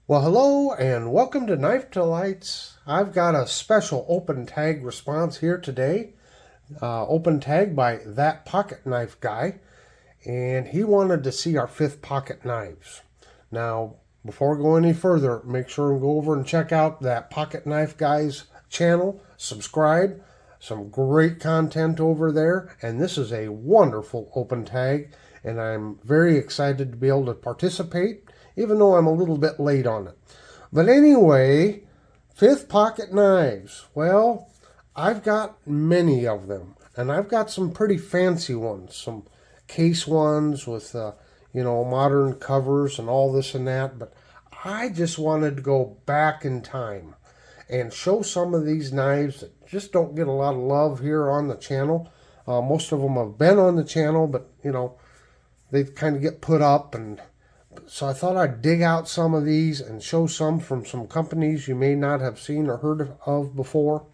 Well, hello and welcome to Knife Delights. I've got a special open tag response here today. Open tag by That Pocket Knife Guy, and he wanted to see our fifth pocket knives. Now, before we go any further, make sure and go over and check out That Pocket Knife Guy's channel. Subscribe. Some great content over there, and this is a wonderful open tag, and I'm very excited to be able to participate, even though I'm a little bit late on it. But anyway, fifth pocket knives. Well, I've got many of them, and I've got some pretty fancy ones, some case ones with modern covers and all this and that. But I just wanted to go back in time and show some of these knives that just don't get a lot of love here on the channel. Most of them have been on the channel, but they kind of get put up, and so I thought I'd dig out some of these and show some from some companies you may not have seen or heard of before.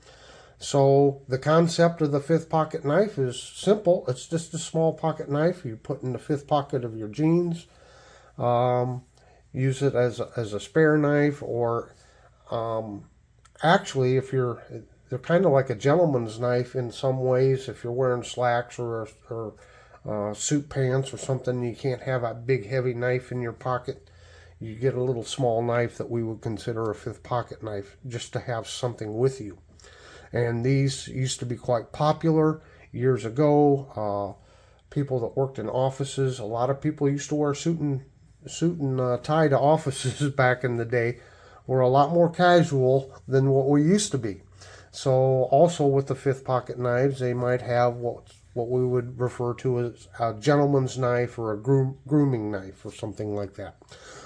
So the concept of the fifth pocket knife is simple. It's just a small pocket knife you put in the fifth pocket of your jeans. Use it as a spare knife, or actually, if they're kind of like a gentleman's knife in some ways. If you're wearing slacks or suit pants or something, you can't have a big heavy knife in your pocket. You get a little small knife that we would consider a fifth pocket knife, just to have something with you. And these used to be quite popular years ago. People that worked in offices, a lot of people used to wear suit and tie to offices back in the day. Were a lot more casual than what we used to be. So also with the fifth pocket knives, they might have what we would refer to as a gentleman's knife or a grooming knife or something like that.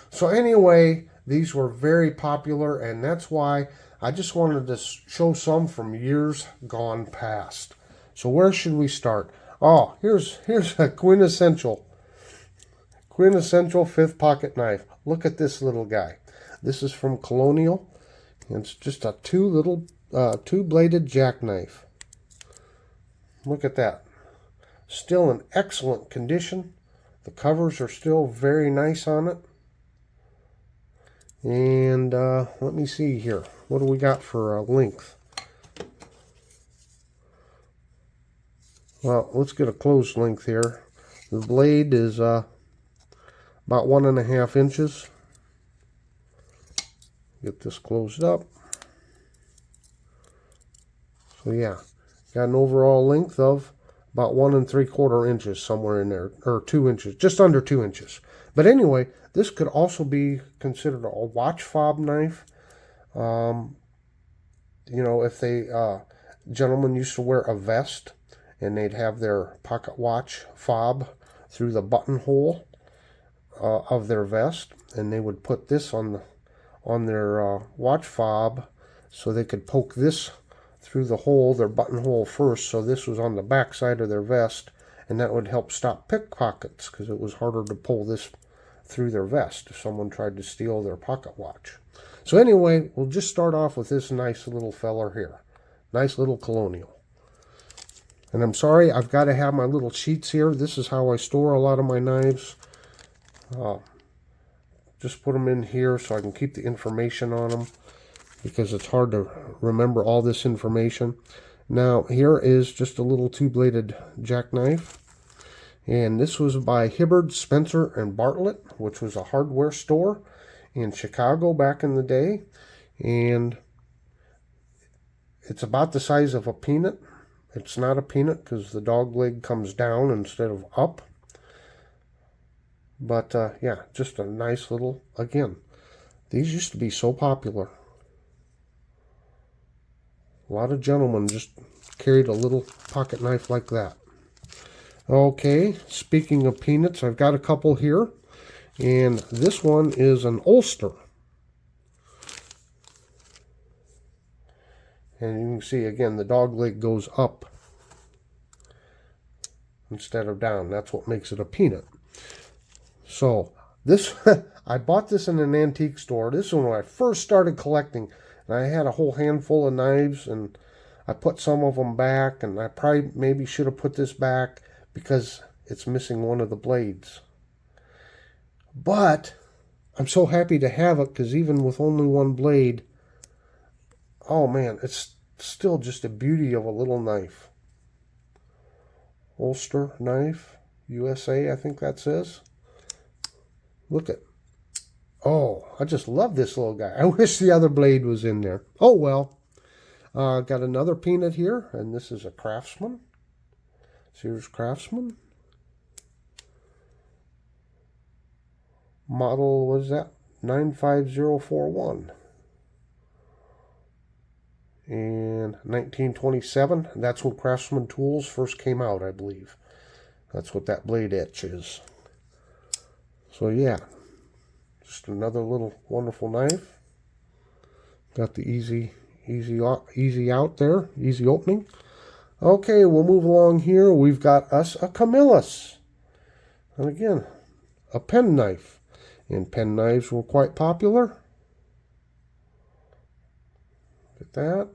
So anyway, these were very popular, and that's why I just wanted to show some from years gone past. So where should we start? Oh, here's a quintessential fifth pocket knife. Look at this little guy. This is from Colonial. It's just a two-bladed jackknife. Look at that. Still in excellent condition. The covers are still very nice on it. And let me see here. What do we got for length? Well, let's get a closed length here. The blade is about 1.5 inches. Get this closed up. So yeah, got an overall length of about 1 3/4 inches, somewhere in there, or 2 inches, just under 2 inches. But anyway, this could also be considered a watch fob knife. If gentlemen used to wear a vest, and they'd have their pocket watch fob through the buttonhole of their vest, and they would put this on their watch fob, so they could poke this through the hole, their buttonhole first, so this was on the back side of their vest, and that would help stop pickpockets, because it was harder to pull this through their vest if someone tried to steal their pocket watch. So anyway, we'll just start off with this nice little feller here. Nice little Colonial. And I'm sorry, I've got to have my little sheets here. This is how I store a lot of my knives. Just put them in here so I can keep the information on them, because it's hard to remember all this information. Now, here is just a little two-bladed jackknife. And this was by Hibbard, Spencer, and Bartlett, which was a hardware store in Chicago back in the day. And it's about the size of a peanut. It's not a peanut because the dog leg comes down instead of up. But yeah, just a nice little, again, these used to be so popular. A lot of gentlemen just carried a little pocket knife like that. Okay, speaking of peanuts, I've got a couple here. And this one is an Ulster. And you can see, again, the dog leg goes up instead of down. That's what makes it a peanut. So, this, I bought this in an antique store. This is when I first started collecting. And I had a whole handful of knives, and I put some of them back, and I probably maybe should have put this back because it's missing one of the blades. But I'm so happy to have it because even with only one blade, oh man, it's still just a beauty of a little knife. Ulster knife, USA, I think that says. Look at, oh, I just love this little guy. I wish the other blade was in there. Oh well. Got another peanut here, and this is a Craftsman. Sears Craftsman. Model, what is that? 95041. And 1927. That's when Craftsman tools first came out, I believe. That's what that blade etch is. So yeah, just another little wonderful knife. Got the easy out there, easy opening. Okay, we'll move along here. We've got us a Camillus. And again, a pen knife. And pen knives were quite popular. Look at that.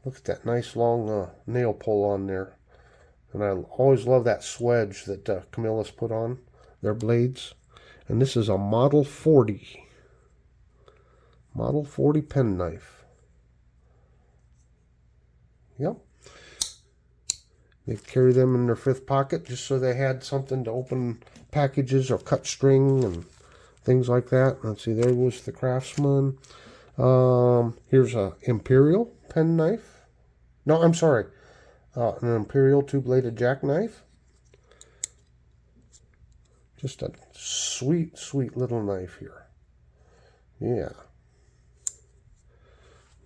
Look at that nice long nail pull on there. And I always love that swedge that Camillus put on their blades. And this is a Model 40. Model 40 pen knife. Yep. They carry them in their fifth pocket just so they had something to open packages or cut string and things like that. Let's see, there was the Craftsman. Here's a Imperial pen knife. No, I'm sorry. An Imperial two-bladed jackknife. Just a sweet, sweet little knife here. Yeah.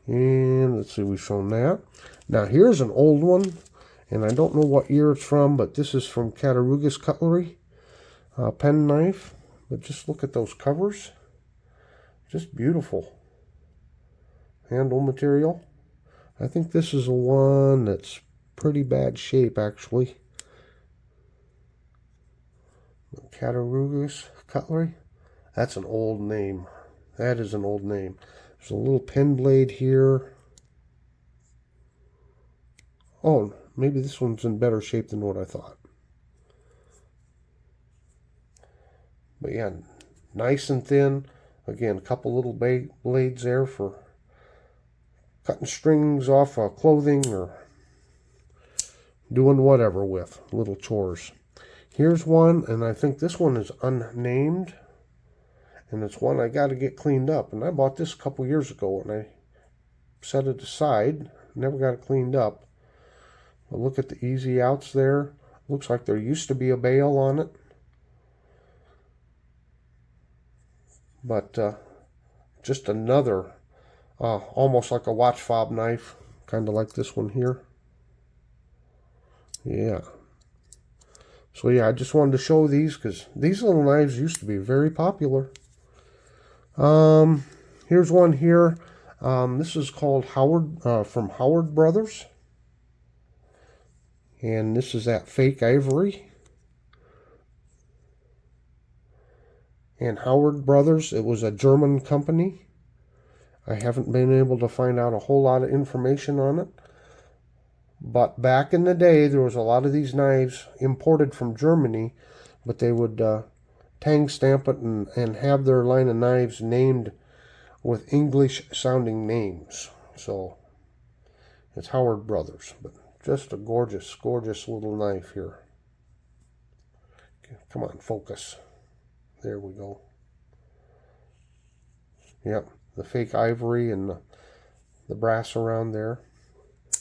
And let's see, we've shown that. Now here's an old one, and I don't know what year it's from, but this is from Cattaraugus Cutlery. Pen knife. But just look at those covers. Just beautiful. Handle material. I think this is a one that's pretty bad shape, actually. Cattaraugus Cutlery. That's an old name. That is an old name. There's a little pen blade here. Oh, maybe this one's in better shape than what I thought. But yeah, nice and thin. Again, a couple little blades there for cutting strings off clothing or doing whatever with. Little chores. Here's one, and I think this one is unnamed. And it's one I got to get cleaned up. And I bought this a couple years ago, and I set it aside. Never got it cleaned up. But look at the easy outs there. Looks like there used to be a bail on it. But just another, almost like a watch fob knife. Kind of like this one here. Yeah. So yeah, I just wanted to show these because these little knives used to be very popular. Here's one here. This is called Howard, from Howard Brothers. And this is that fake ivory. And Howard Brothers, it was a German company. I haven't been able to find out a whole lot of information on it. But back in the day, there was a lot of these knives imported from Germany, but they would tang stamp it and have their line of knives named with English-sounding names. So it's Howard Brothers, but just a gorgeous, gorgeous little knife here. Okay, come on, focus. There we go. Yep, the fake ivory and the brass around there.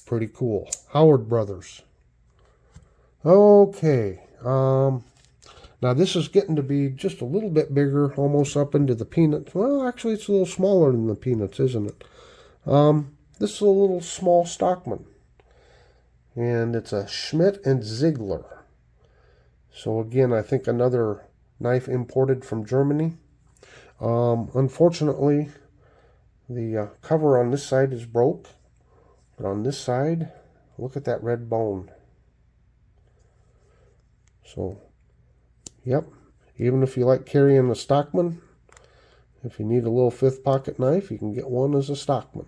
Pretty cool. Howard Brothers. Okay. Now this is getting to be just a little bit bigger, almost up into the peanuts. Well, actually, it's a little smaller than the peanuts, isn't it? This is a little small Stockman. And it's a Schmidt and Ziegler. So again, I think another knife imported from Germany. Unfortunately, the cover on this side is broke. But on this side, look at that red bone. So, yep. Even if you like carrying a Stockman, if you need a little fifth pocket knife, you can get one as a Stockman.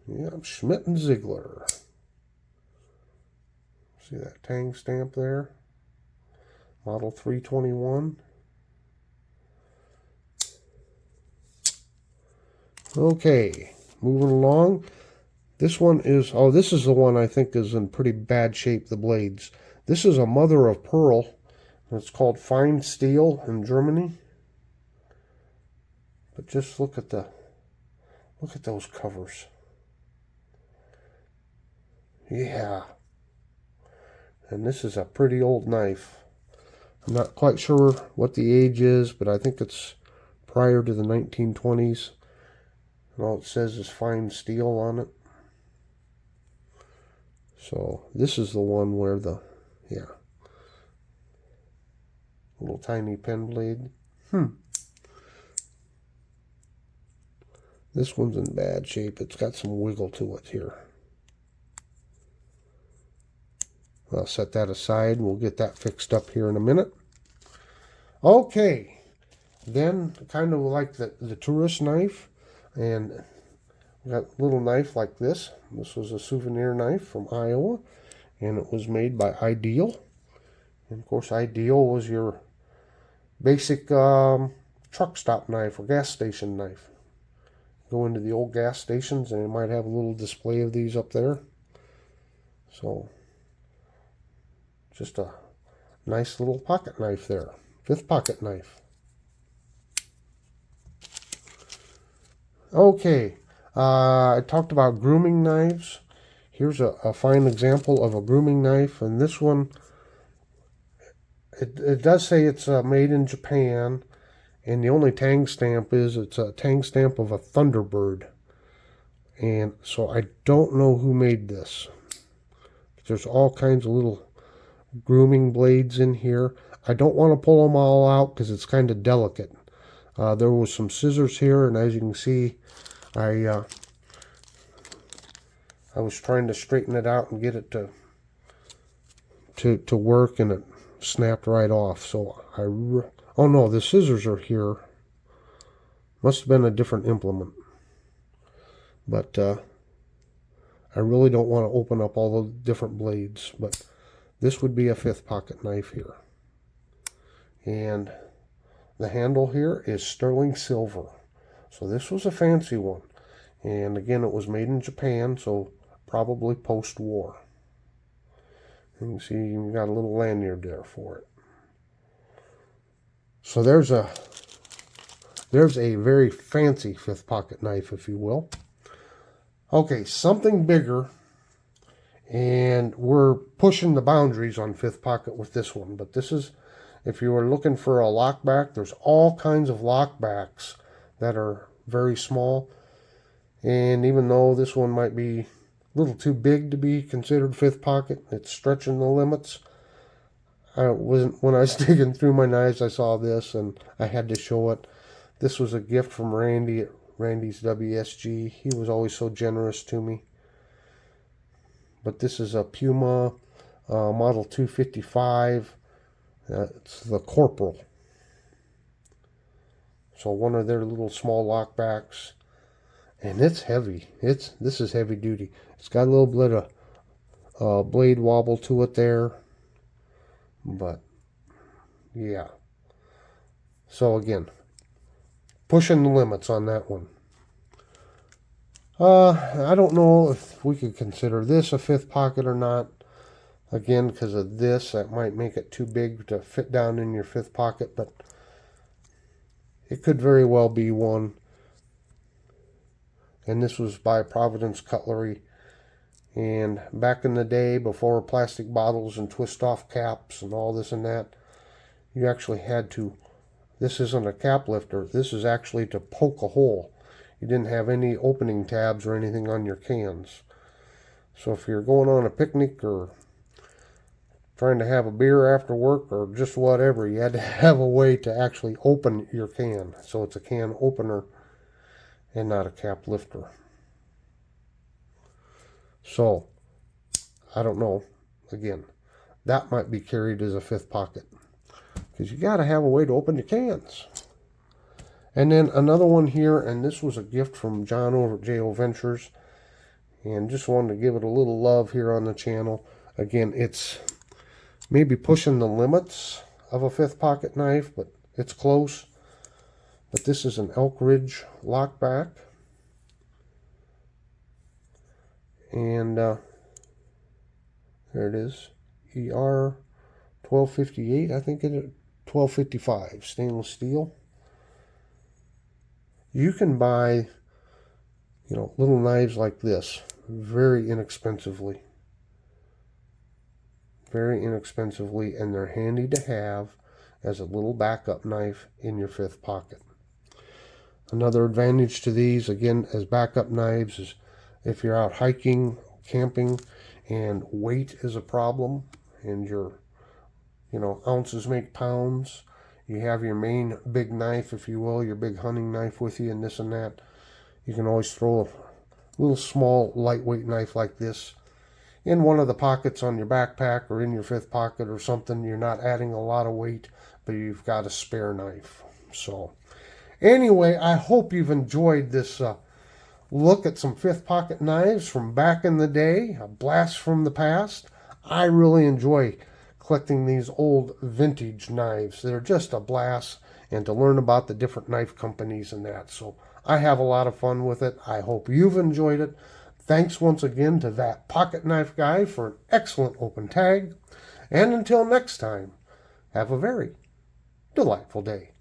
Yep, Schmidt and Ziegler. See that tang stamp there? Model 321. Okay, moving along. This one is, oh, this is the one I think is in pretty bad shape, the blades. This is a mother of pearl. It's called Fine Steel in Germany. But just look at those covers. Yeah. And this is a pretty old knife. I'm not quite sure what the age is, but I think it's prior to the 1920s. And all it says is fine steel on it. So this is the one where yeah. Little tiny pen blade. This one's in bad shape. It's got some wiggle to it here. I'll set that aside. We'll get that fixed up here in a minute. Okay. Then, kind of like the tourist knife. And we got a little knife like this. This was a Souvenir knife from Iowa. And it was made by Ideal. And of course, Ideal was your basic truck stop knife or gas station knife. Go into the old gas stations and they might have a little display of these up there. So, just a nice little pocket knife there. 5th pocket knife. Okay, I talked about grooming knives. Here's a fine example of a grooming knife. And this one, it does say it's made in Japan. And the only tang stamp is it's a tang stamp of a Thunderbird. And so I don't know who made this. There's all kinds of little grooming blades in here. I don't want to pull them all out because it's kind of delicate. There was some scissors here, and as you can see, I was trying to straighten it out and get it to work, and it snapped right off. So oh no, the scissors are here. Must have been a different implement. But I really don't want to open up all the different blades. But this would be a 5th pocket knife here. And the handle here is sterling silver. So this was a fancy one. And again, it was made in Japan, so probably post-war. And you see you got a little lanyard there for it. So there's a very fancy 5th pocket knife, if you will. Okay, something bigger, and we're pushing the boundaries on 5th pocket with this one. But this is, if you are looking for a lockback, there's all kinds of lockbacks that are very small. And even though this one might be a little too big to be considered 5th pocket, it's stretching the limits. When I was digging through my knives, I saw this and I had to show it. This was a gift from Randy at Randy's WSG. He was always so generous to me. But this is a Puma Model 255. It's the Corporal. So one of their little small lockbacks. And it's heavy. This is heavy duty. It's got a little bit of blade wobble to it there. But, yeah. So, again, pushing the limits on that one. I don't know if we could consider this a 5th pocket or not. Again, because of this, that might make it too big to fit down in your 5th pocket. But it could very well be one. And this was by Providence Cutlery. And back in the day, before plastic bottles and twist-off caps and all this and that, you actually had to, this isn't a cap lifter, this is actually to poke a hole. You didn't have any opening tabs or anything on your cans. So if you're going on a picnic or trying to have a beer after work or just whatever, you had to have a way to actually open your can. So it's a can opener and not a cap lifter. So, I don't know. Again, that might be carried as a 5th pocket. Because you got to have a way to open your cans. And then another one here, and this was a gift from John over at J.O. Ventures. And just wanted to give it a little love here on the channel. Again, it's maybe pushing the limits of a fifth pocket knife, but it's close. But this is an Elk Ridge Lockback. And there it is. ER 1258, I think it is 1255, stainless steel. You can buy, little knives like this very inexpensively. Very inexpensively, and they're handy to have as a little backup knife in your fifth pocket. Another advantage to these, again, as backup knives is if you're out hiking, camping, and weight is a problem, and your, ounces make pounds, you have your main big knife, if you will, your big hunting knife with you and this and that. You can always throw a little small lightweight knife like this in one of the pockets on your backpack or in your fifth pocket or something. You're not adding a lot of weight, but you've got a spare knife. So anyway, I hope you've enjoyed this look at some fifth pocket knives from back in the day, a blast from the past. I really enjoy collecting these old vintage knives. They're just a blast, and to learn about the different knife companies and that. So I have a lot of fun with it. I hope you've enjoyed it. Thanks once again to That Pocket Knife Guy for an excellent open tag. And until next time, have a very delightful day.